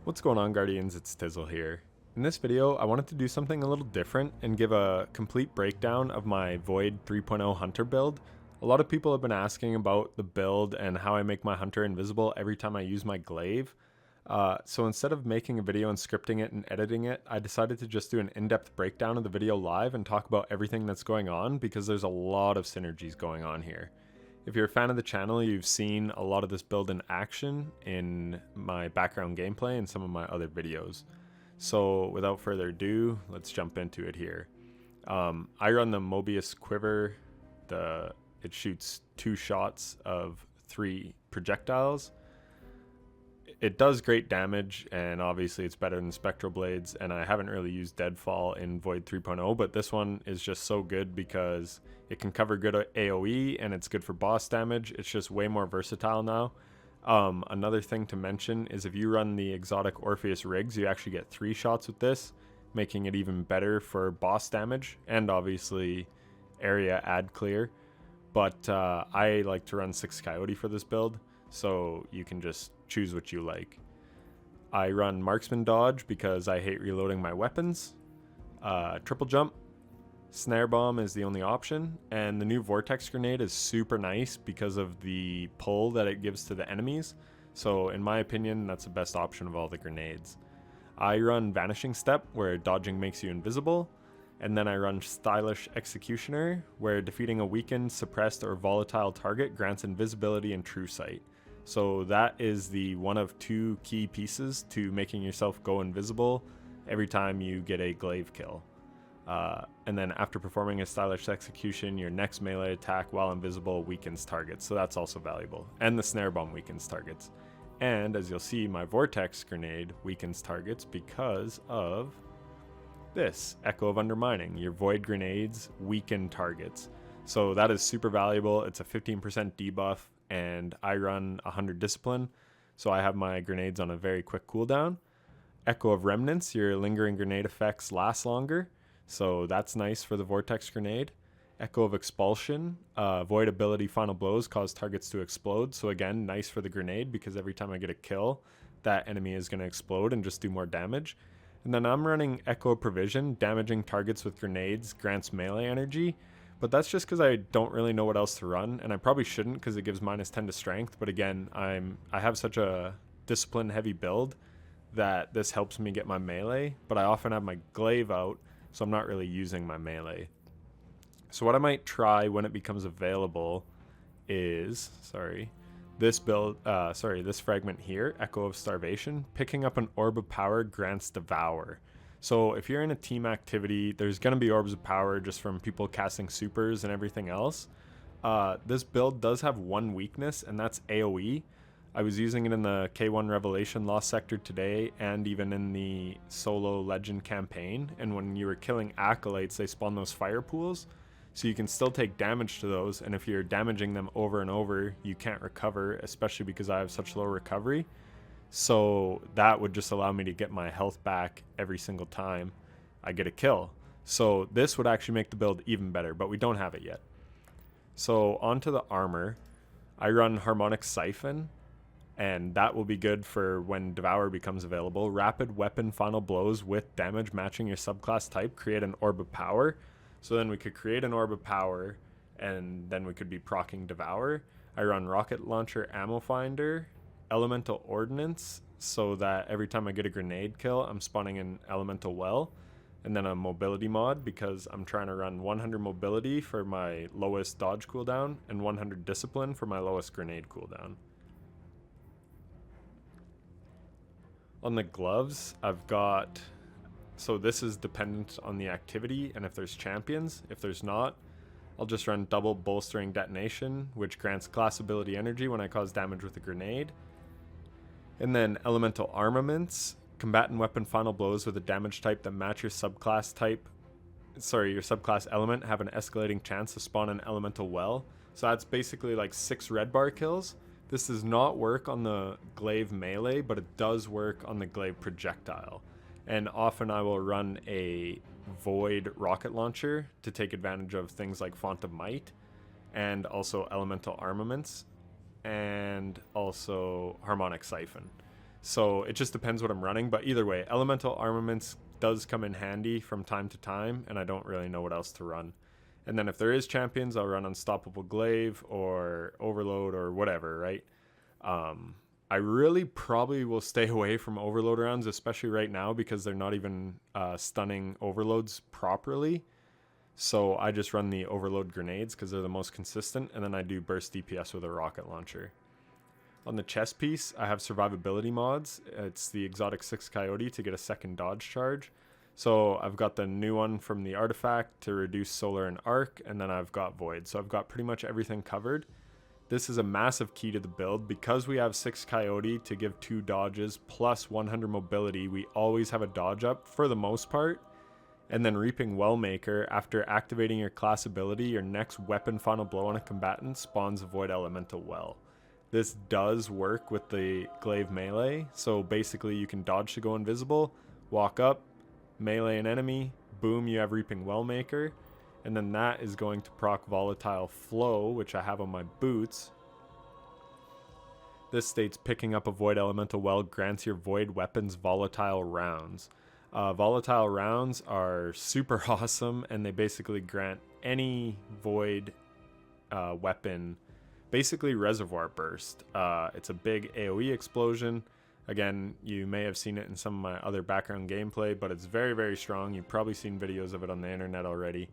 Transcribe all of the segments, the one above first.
What's going on, Guardians? It's Tizzle here. In this video, I wanted to do something a little different and give a complete breakdown of my Void 3.0 Hunter build. A lot of people have been asking about the build and how I make my Hunter invisible every time I use my glaive. So instead of making a video and scripting it and editing it, I decided to just do an in-depth breakdown of the video live and talk about everything that's going on because there's a lot of synergies going on here. If you're a fan of the channel, you've seen a lot of this build in action in my background gameplay and some of my other videos. So without further ado, let's jump into it here. I run the Mobius Quiver. It shoots 2 shots of 3 projectiles. It does great damage, and obviously it's better than Spectral Blades, and I haven't really used Deadfall in Void 3.0, but this one is just so good because it can cover good AoE, and it's good for boss damage. It's just way more versatile now. Another thing to mention is if you run the exotic Orpheus rigs, you actually get 3 shots with this, making it even better for boss damage, and obviously area ad clear. But I like to run 6 Coyote for this build, so you can just choose what you like. I run Marksman Dodge because I hate reloading my weapons. Triple Jump, Snare Bomb is the only option, and the new Vortex Grenade is super nice because of the pull that it gives to the enemies. So in my opinion, that's the best option of all the grenades. I run Vanishing Step, where dodging makes you invisible, and then I run Stylish Executioner, where defeating a weakened, suppressed, or volatile target grants invisibility and true sight. So that is the one of 2 key pieces to making yourself go invisible every time you get a glaive kill. And then after performing a Stylish Execution, your next melee attack while invisible weakens targets, so that's also valuable. And the Snare Bomb weakens targets. And as you'll see, my Vortex Grenade weakens targets because of this, Echo of Undermining. Your Void Grenades weaken targets. So that is super valuable. It's a 15% debuff, and I run 100 Discipline, so I have my grenades on a very quick cooldown. Echo of Remnants, your lingering grenade effects last longer, so that's nice for the Vortex Grenade. Echo of Expulsion, Void ability Final Blows cause targets to explode, so again, nice for the grenade because every time I get a kill, that enemy is going to explode and just do more damage. And then I'm running Echo of Provision, damaging targets with grenades grants melee energy, but that's just because I don't really know what else to run, and I probably shouldn't because it gives -10 to strength, but again, I have such a discipline heavy build that this helps me get my melee, but I often have my glaive out, so I'm not really using my melee. So what I might try when it becomes available is, this fragment here, Echo of Starvation. Picking up an Orb of Power grants Devour. So if you're in a team activity, there's going to be Orbs of Power just from people casting supers and everything else. This build does have one weakness, and that's AoE. I was using it in the K1 Revelation Lost Sector today, and even in the solo Legend campaign. And when you were killing Acolytes, they spawn those fire pools. So you can still take damage to those, and if you're damaging them over and over, you can't recover, especially because I have such low recovery. So that would just allow me to get my health back every single time I get a kill. So this would actually make the build even better, but we don't have it yet. So onto the armor. I run Harmonic Siphon, and that will be good for when Devour becomes available. Rapid Weapon Final Blows with damage matching your subclass type create an Orb of Power. So then we could create an Orb of Power, and then we could be proccing Devour. I run Rocket Launcher Ammo Finder, Elemental Ordnance, so that every time I get a grenade kill, I'm spawning an Elemental Well, and then a Mobility mod because I'm trying to run 100 Mobility for my lowest dodge cooldown and 100 Discipline for my lowest grenade cooldown. On the gloves, I've got... So this is dependent on the activity and if there's champions. If there's not, I'll just run Double Bolstering Detonation, which grants class ability energy when I cause damage with a grenade. And then Elemental Armaments, combatant weapon final blows with a damage type that match your subclass element have an escalating chance to spawn an Elemental Well. So that's basically like 6 red bar kills. This does not work on the glaive melee, but it does work on the glaive projectile. And often I will run a Void rocket launcher to take advantage of things like Font of Might, and also Elemental Armaments, and also Harmonic Siphon. So it just depends what I'm running. But either way, elemental armaments does come in handy from time to time, and I don't really know what else to run. And then if there is champions, I'll run Unstoppable Glaive or Overload or whatever, right? I really probably will stay away from Overload rounds, especially right now, because they're not even stunning Overloads properly. So I just run the Overload grenades because they're the most consistent, and then I do burst DPS with a rocket launcher. On the chest piece, I have survivability mods. It's the exotic 6 coyote to get a second dodge charge. So I've got the new one from the artifact to reduce solar and arc, and then I've got void. So I've got pretty much everything covered. This is a massive key to the build. Because we have 6 coyote to give 2 dodges plus 100 mobility, we always have a dodge up for the most part. And then Reaping Wellmaker, after activating your class ability, your next weapon final blow on a combatant spawns a void elemental well. This does work with the glaive melee, so basically you can dodge to go invisible, walk up, melee an enemy, boom, you have Reaping Wellmaker, and then that is going to proc Volatile Flow, which I have on my boots. This states picking up a void elemental well grants your void weapons volatile rounds. Volatile rounds are super awesome, and they basically grant any void weapon basically reservoir burst. It's a big AoE explosion. Again, you may have seen it in some of my other background gameplay, but it's very, very strong. You've probably seen videos of it on the internet already.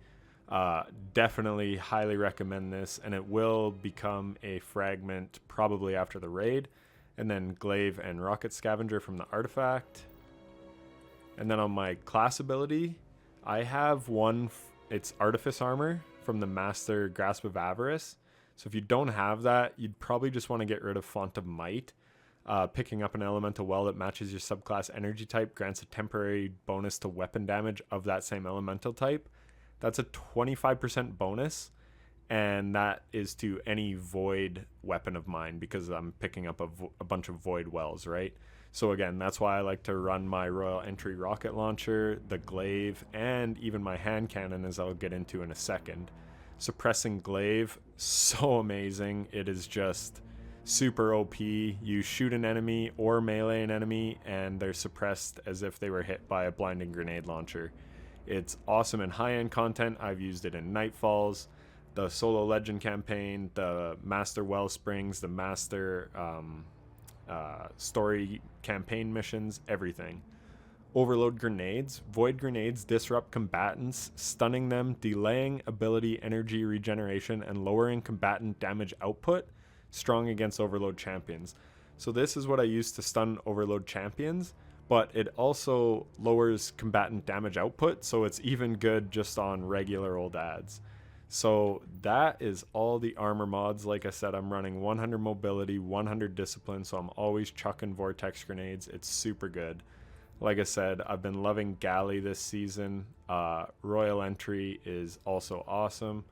Definitely highly recommend this, and it will become a fragment probably after the raid. And then Glaive and Rocket Scavenger from the artifact. And then on my class ability, I have one, it's Artifice Armor from the Master Grasp of Avarice. So if you don't have that, you'd probably just want to get rid of Font of Might. Picking up an elemental well that matches your subclass energy type grants a temporary bonus to weapon damage of that same elemental type. That's a 25% bonus, and that is to any void weapon of mine because I'm picking up a bunch of void wells, right? So again, that's why I like to run my Royal Entry rocket launcher, the glaive, and even my hand cannon, as I'll get into in a second. Suppressing glaive, so amazing. It is just super OP. You shoot an enemy or melee an enemy, and they're suppressed as if they were hit by a blinding grenade launcher. It's awesome in high-end content. I've used it in Nightfalls, the Solo Legend campaign, the Master Wellsprings, the Master story campaign missions, everything. Overload grenades. Void grenades disrupt combatants, stunning them, delaying ability energy regeneration, and lowering combatant damage output. Strong against overload champions. So this is what I use to stun overload champions, but it also lowers combatant damage output, so it's even good just on regular old ads. So that is all the armor mods. Like I said, I'm running 100 mobility, 100 discipline, so I'm always chucking vortex grenades. It's super good. Like I said, I've been loving Galley this season. Royal Entry is also awesome.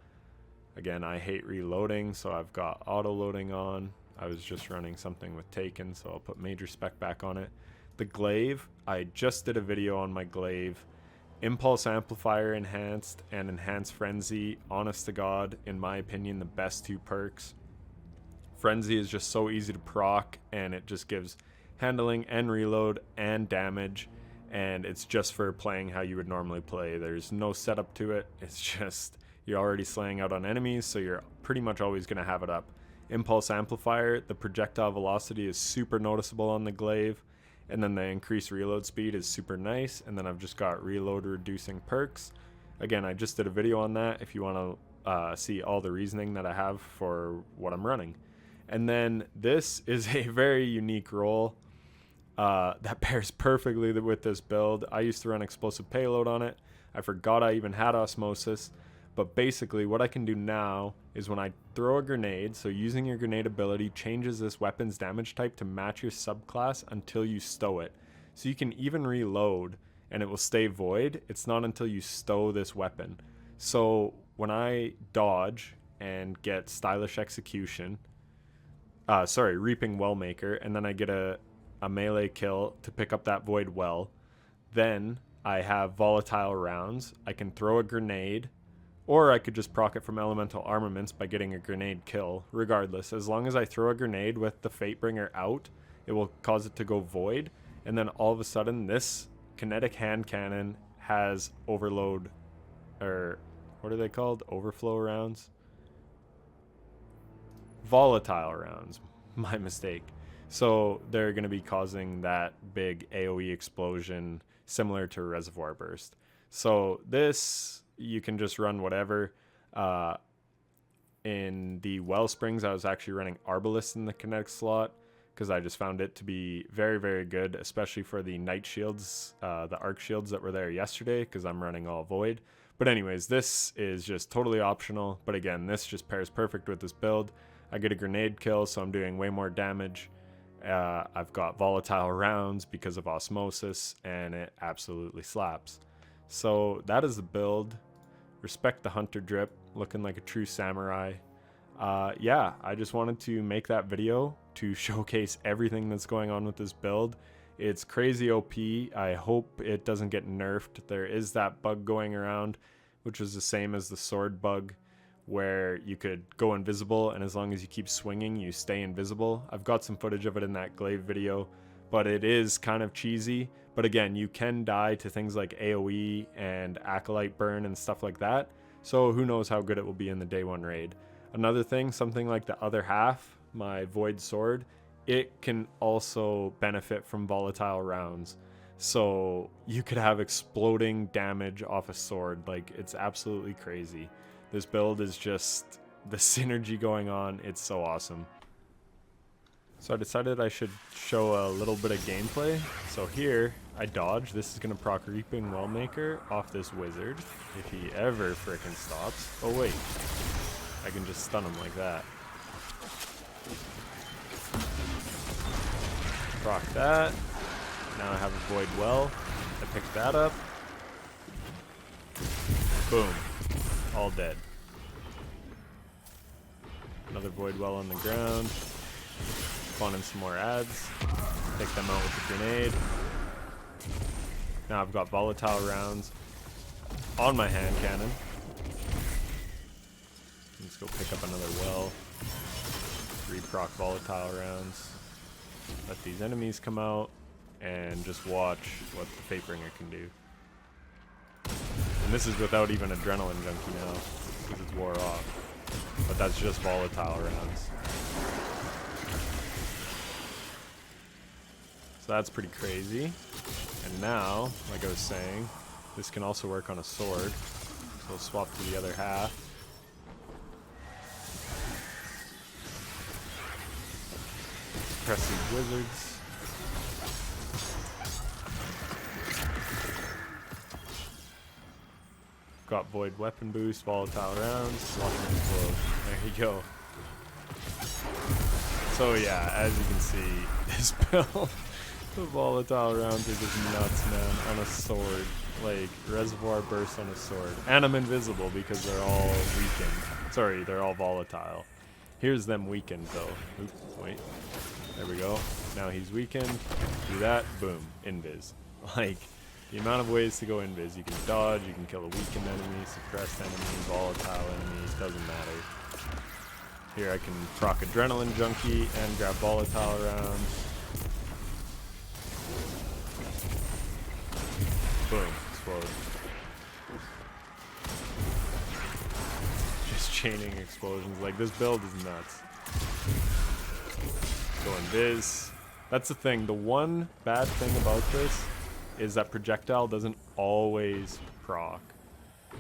Again, I hate reloading, so I've got auto loading on. I was just running something with Taken, so I'll put major spec back on it. The glaive, I just did a video on my glaive. Impulse Amplifier enhanced and Enhanced Frenzy, honest to God, in my opinion, the best 2 perks. Frenzy is just so easy to proc, and it just gives handling and reload and damage, and it's just for playing how you would normally play. There's no setup to it. It's just you're already slaying out on enemies, so you're pretty much always going to have it up. Impulse Amplifier, the projectile velocity is super noticeable on the glaive, and then the increased reload speed is super nice. And then I've just got reload reducing perks. Again, I just did a video on that if you want to see all the reasoning that I have for what I'm running. And then this is a very unique role that pairs perfectly with this build. I used to run explosive payload on it. I forgot I even had osmosis. But basically what I can do now is when I throw a grenade, so using your grenade ability changes this weapon's damage type to match your subclass until you stow it. So you can even reload and it will stay void. It's not until you stow this weapon. So when I dodge and get Stylish Execution, Reaping Wellmaker, and then I get a melee kill to pick up that void well, then I have volatile rounds. I can throw a grenade, or I could just proc it from elemental armaments by getting a grenade kill. Regardless, as long as I throw a grenade with the Fatebringer out it will cause it to go void, and then all of a sudden this kinetic hand cannon has overload, or what are they called? Overflow rounds? Volatile rounds. My mistake. So they're going to be causing that big AoE explosion similar to a reservoir burst. So this, you can just run whatever. In the Wellsprings, I was actually running Arbalest in the kinetic slot because I just found it to be very, very good, especially for the Night Shields, the Arc Shields that were there yesterday, because I'm running all Void. But anyways, this is just totally optional. But again, this just pairs perfect with this build. I get a grenade kill, so I'm doing way more damage. I've got volatile rounds because of osmosis, and it absolutely slaps. So that is the build. Respect the hunter drip, looking like a true samurai. Yeah, I just wanted to make that video to showcase everything that's going on with this build. It's crazy OP. I hope it doesn't get nerfed. There is that bug going around, which is the same as the sword bug, where you could go invisible, and as long as you keep swinging, you stay invisible. I've got some footage of it in that Glaive video, but it is kind of cheesy. But again, you can die to things like AoE and Acolyte burn and stuff like that, so who knows how good it will be in the day one raid. Another thing, something like the other half, my Void Sword, it can also benefit from volatile rounds. So you could have exploding damage off a sword. Like, it's absolutely crazy. This build is just the synergy going on. It's so awesome. So I decided I should show a little bit of gameplay. So here, I dodge. This is going to proc Reaping Wellmaker off this wizard, if he ever frickin' stops. Oh wait, I can just stun him like that. Proc that. Now I have a Void Well. I pick that up. Boom. All dead. Another Void Well on the ground. Spawn in some more ads. Take them out with the grenade. Now I've got volatile rounds on my hand cannon. Let's go pick up another well. Reproc volatile rounds. Let these enemies come out and just watch what the Fate Bringer can do. And this is without even Adrenaline Junkie now, because it's wore off. But that's just volatile rounds. So that's pretty crazy. And now, like I was saying, this can also work on a sword. So we'll swap to the other half. Press these wizards. Got Void Weapon Boost, volatile rounds, watch them explode. There you go. So yeah, as you can see, this build, the volatile rounds are just nuts, man, on a sword. Like, Reservoir Burst on a sword. And I'm invisible because they're all weakened. Sorry, they're all volatile. Here's them weakened, though. Oops, wait. There we go. Now he's weakened. Do that, boom, Invis. Like, the amount of ways to go Invis. You can dodge, you can kill a weakened enemy, suppressed enemy, volatile enemies, doesn't matter. Here I can proc Adrenaline Junkie and grab volatile rounds. Boom, explode. Just chaining explosions. Like, this build is nuts. Go Invis. That's the thing. The one bad thing about this is that projectile doesn't always proc.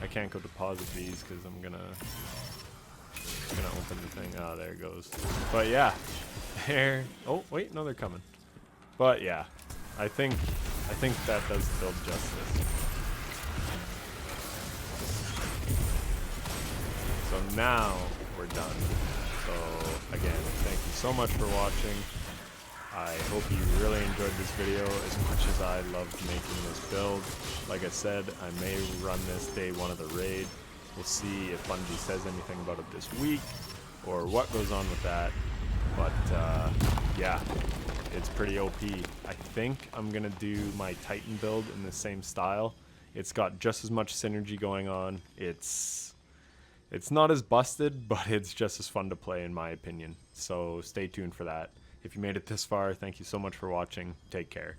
I can't go deposit these because I'm gonna open the thing. Oh, there it goes. But yeah, there. Oh wait, no, they're coming. But yeah, I think that does the build justice. So now we're done. So again, thank you so much for watching. I hope you really enjoyed this video as much as I loved making this build. Like I said, I may run this day one of the raid. We'll see if Bungie says anything about it this week or what goes on with that. But yeah, it's pretty OP. I think I'm gonna do my Titan build in the same style. It's got just as much synergy going on. It's not as busted, but it's just as fun to play in my opinion. So stay tuned for that. If you made it this far, thank you so much for watching. Take care.